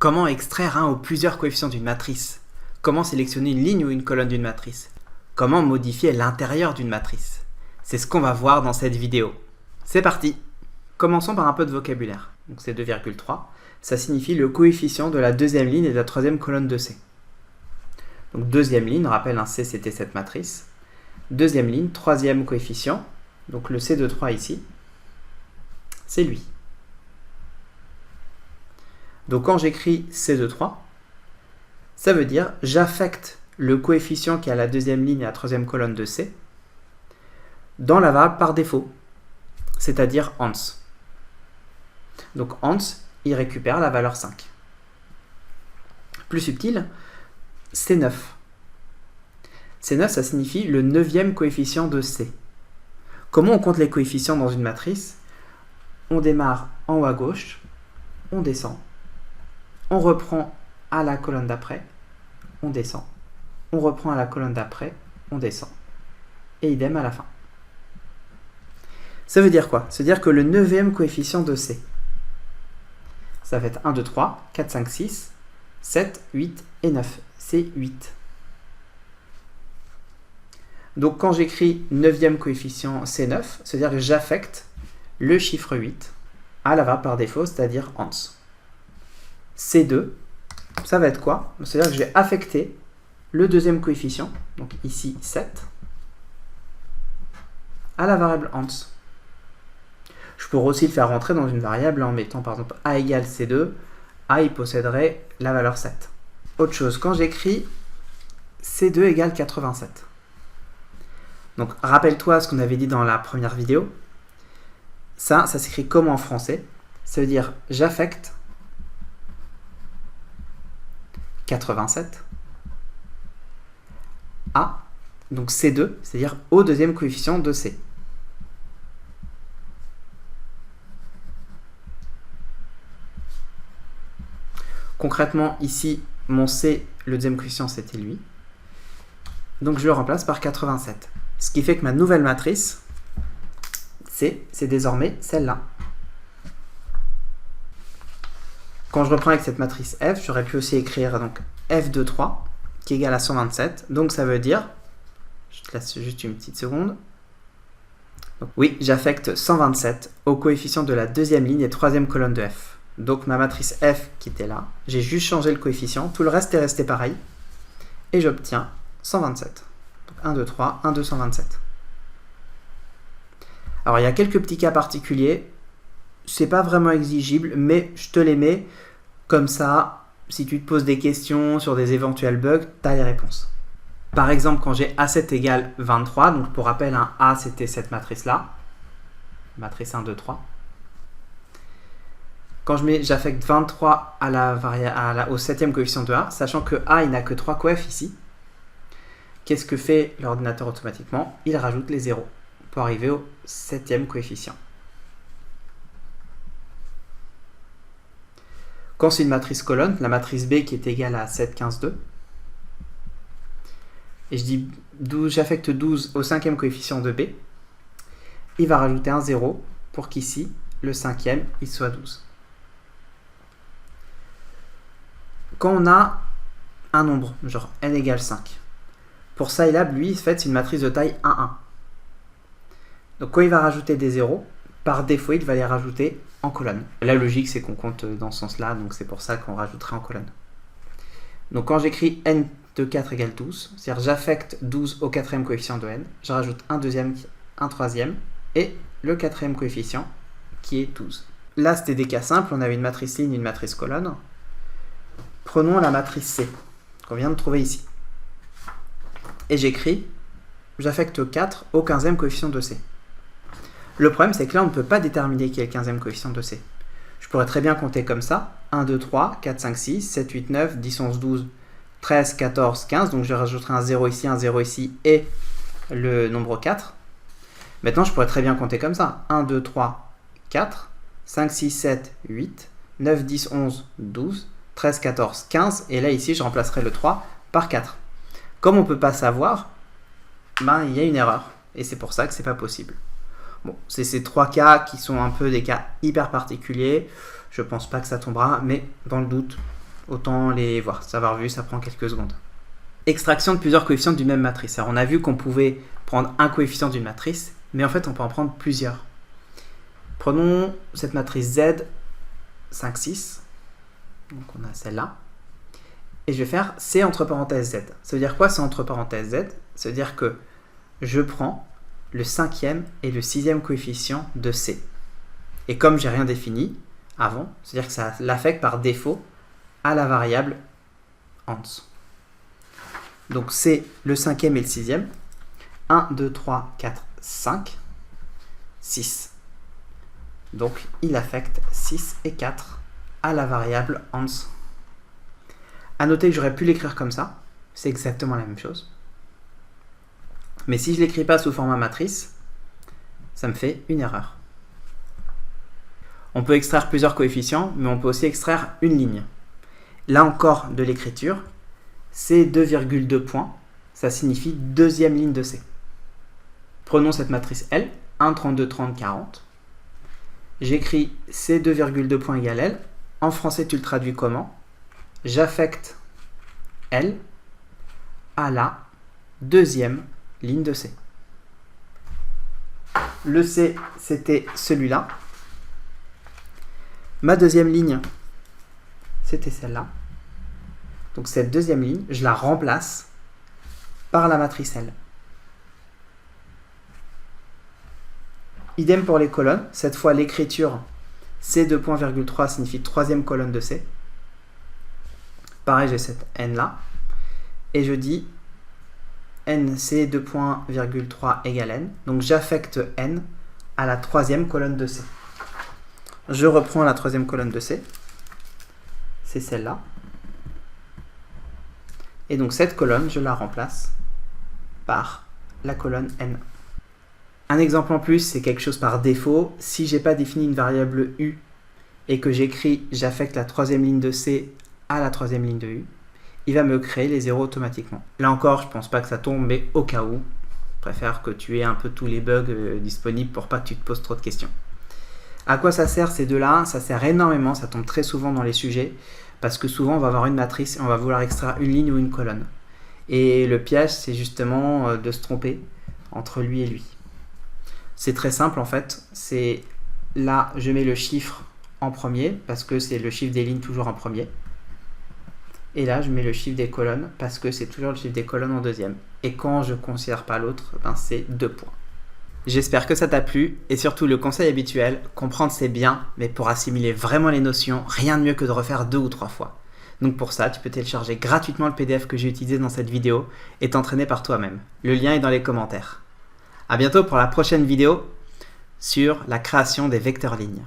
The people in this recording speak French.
Comment extraire un ou plusieurs coefficients d'une matrice? Comment sélectionner une ligne ou une colonne d'une matrice? Comment modifier l'intérieur d'une matrice? C'est ce qu'on va voir dans cette vidéo. C'est parti! Commençons par un peu de vocabulaire. Donc c'est 2,3. Ça signifie le coefficient de la deuxième ligne et de la troisième colonne de C. Donc deuxième ligne, on rappelle un C c'était cette matrice. Deuxième ligne, troisième coefficient, donc le C de 3 ici, c'est lui. Donc quand j'écris C de 3, ça veut dire j'affecte le coefficient qui est à la deuxième ligne et à la troisième colonne de C dans la variable par défaut, c'est-à-dire ans. Donc ans, il récupère la valeur 5. Plus subtil, C9. C9, ça signifie le neuvième coefficient de C. Comment on compte les coefficients dans une matrice? On démarre en haut à gauche, on descend, on reprend à la colonne d'après, on descend, on reprend à la colonne d'après, on descend, et idem à la fin. Ça veut dire quoi? Ça veut dire que le neuvième coefficient de C, ça va être 1, 2, 3, 4, 5, 6, 7, 8 et 9. C'est 8. Donc quand j'écris neuvième coefficient C9, c'est-à-dire que j'affecte le chiffre 8 à la variable par défaut, c'est-à-dire ans. C2, ça va être quoi? C'est-à-dire que je vais affecter le deuxième coefficient, donc ici 7, à la variable ans. Je pourrais aussi le faire rentrer dans une variable en mettant par exemple A égale C2, A il posséderait la valeur 7. Autre chose, quand j'écris C2 égale 87. Donc rappelle-toi ce qu'on avait dit dans la première vidéo. Ça s'écrit comme en français. Ça veut dire j'affecte 87 à, donc C2, c'est-à-dire au deuxième coefficient de C. Concrètement, ici, mon C, le deuxième coefficient, c'était lui. Donc je le remplace par 87. Ce qui fait que ma nouvelle matrice, c'est désormais celle-là. Quand je reprends avec cette matrice F, j'aurais pu aussi écrire donc F de 3 qui est égal à 127. Donc ça veut dire, je te laisse juste une petite seconde. Donc, oui, j'affecte 127 au coefficient de la deuxième ligne et troisième colonne de F. Donc ma matrice F qui était là, j'ai juste changé le coefficient, tout le reste est resté pareil. Et j'obtiens 127. Donc 1, 2, 3, 1, 2, 127. Alors il y a quelques petits cas particuliers, c'est pas vraiment exigible, mais je te les mets comme ça, si tu te poses des questions sur des éventuels bugs, tu as les réponses. Par exemple, quand j'ai A7 égale 23, donc pour rappel, un A c'était cette matrice-là, matrice 1, 2, 3. Quand j'affecte 23 au septième coefficient de A, sachant que A il n'a que 3 coefs ici, qu'est-ce que fait l'ordinateur automatiquement? Il rajoute les zéros pour arriver au septième coefficient. Quand c'est une matrice colonne, la matrice B qui est égale à 7, 15, 2, et je dis j'affecte 12 au cinquième coefficient de B, il va rajouter un 0 pour qu'ici, le cinquième, il soit 12. Quand on a un nombre, genre n égale 5, pour Scilab, lui, en fait, c'est une matrice de taille 1, 1. Donc quand il va rajouter des zéros, par défaut, il va les rajouter en colonne. La logique, c'est qu'on compte dans ce sens-là, donc c'est pour ça qu'on rajouterait en colonne. Donc quand j'écris n de 4 égale 12, c'est-à-dire j'affecte 12 au quatrième coefficient de n, je rajoute un deuxième, un troisième, et le quatrième coefficient, qui est 12. Là, c'était des cas simples, on avait une matrice ligne et une matrice colonne. Prenons la matrice C, qu'on vient de trouver ici. Et j'écris, j'affecte 4 au 15e coefficient de C. Le problème, c'est que là, on ne peut pas déterminer qui est le 15e coefficient de C. Je pourrais très bien compter comme ça. 1, 2, 3, 4, 5, 6, 7, 8, 9, 10, 11, 12, 13, 14, 15. Donc je rajouterai un 0 ici et le nombre 4. Maintenant, je pourrais très bien compter comme ça. 1, 2, 3, 4, 5, 6, 7, 8, 9, 10, 11, 12, 13, 14, 15. Et là, ici, je remplacerai le 3 par 4. Comme on ne peut pas savoir, ben, il y a une erreur. Et c'est pour ça que ce n'est pas possible. Bon, c'est ces trois cas qui sont un peu des cas hyper particuliers. Je pense pas que ça tombera, mais dans le doute, autant les voir. Savoir vu, ça prend quelques secondes. Extraction de plusieurs coefficients d'une même matrice. Alors on a vu qu'on pouvait prendre un coefficient d'une matrice, mais en fait on peut en prendre plusieurs. Prenons cette matrice Z, 5, 6. Donc on a celle-là. Et je vais faire C entre parenthèses Z. Ça veut dire quoi, C entre parenthèses Z? Ça veut dire que je prends le 5e et le 6e coefficient de C. Et comme j'ai rien défini avant, c'est-à-dire que ça l'affecte par défaut à la variable ans. Donc c'est le 5e et le 6e. 1, 2, 3, 4, 5, 6. Donc il affecte 6 et 4 à la variable ans. A noter que j'aurais pu l'écrire comme ça. C'est exactement la même chose. Mais si je ne l'écris pas sous format matrice, ça me fait une erreur. On peut extraire plusieurs coefficients, mais on peut aussi extraire une ligne. Là encore, de l'écriture, c'est 2,2 points. Ça signifie deuxième ligne de C. Prenons cette matrice L, 1, 32, 30, 40. J'écris C 2,2 points égale L. En français, tu le traduis comment? J'affecte L à la deuxième ligne de C. Le C, c'était celui-là. Ma deuxième ligne, c'était celle-là. Donc cette deuxième ligne, je la remplace par la matrice L. Idem pour les colonnes. Cette fois, l'écriture C2.3 signifie troisième colonne de C. Pareil, j'ai cette N là. Et je dis N C2.3 égale N. Donc j'affecte N à la troisième colonne de C. Je reprends la troisième colonne de C. C'est celle-là. Et donc cette colonne, je la remplace par la colonne N. Un exemple en plus, c'est quelque chose par défaut. Si je n'ai pas défini une variable U et que j'écris j'affecte la troisième ligne de C à la troisième ligne de U, il va me créer les zéros automatiquement. Là encore, je ne pense pas que ça tombe, mais au cas où, je préfère que tu aies un peu tous les bugs disponibles pour pas que tu te poses trop de questions. À quoi ça sert ces deux-là? Ça sert énormément, ça tombe très souvent dans les sujets, parce que souvent on va avoir une matrice et on va vouloir extraire une ligne ou une colonne. Et le piège, c'est justement de se tromper entre lui et lui. C'est très simple en fait, c'est là je mets le chiffre en premier, parce que c'est le chiffre des lignes toujours en premier. Et là je mets le chiffre des colonnes, parce que c'est toujours le chiffre des colonnes en deuxième. Et quand je ne considère pas l'autre, ben c'est 2 points. J'espère que ça t'a plu, et surtout le conseil habituel, comprendre c'est bien, mais pour assimiler vraiment les notions, rien de mieux que de refaire 2 ou 3 fois. Donc pour ça, tu peux télécharger gratuitement le PDF que j'ai utilisé dans cette vidéo et t'entraîner par toi-même. Le lien est dans les commentaires. A bientôt pour la prochaine vidéo sur la création des vecteurs lignes.